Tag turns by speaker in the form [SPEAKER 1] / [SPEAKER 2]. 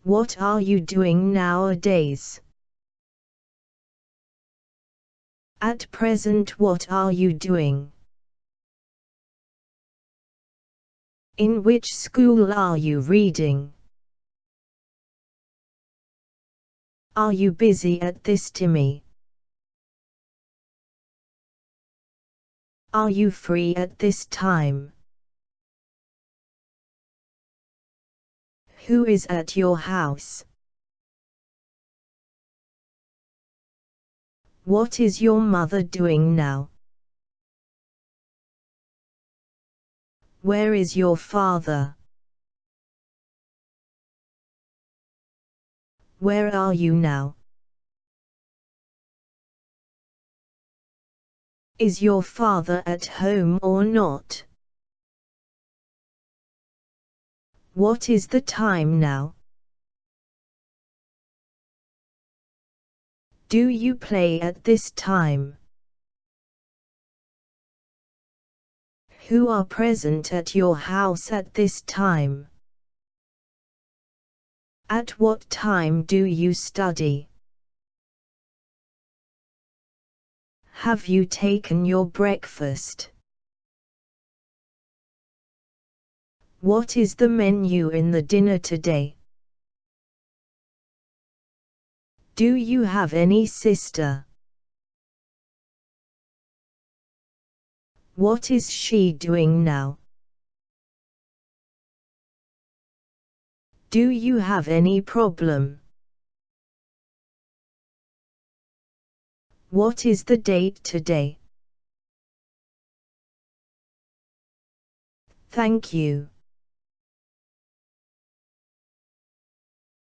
[SPEAKER 1] What are you doing nowadays? At present, what are you doing? In which school are you reading? Are you busy at this time? Are you free at this time? Who is at your house? What is your mother doing now? Where is your father? Where are you now? Is your father at home or not? What is the time now? Do you play at this time? Who are present at your house at this time? At what time do you study? Have you taken your breakfast? What is the menu in the dinner today? Do you have any sister? What is she doing now? Do you have any problem? What is the date today? Thank you.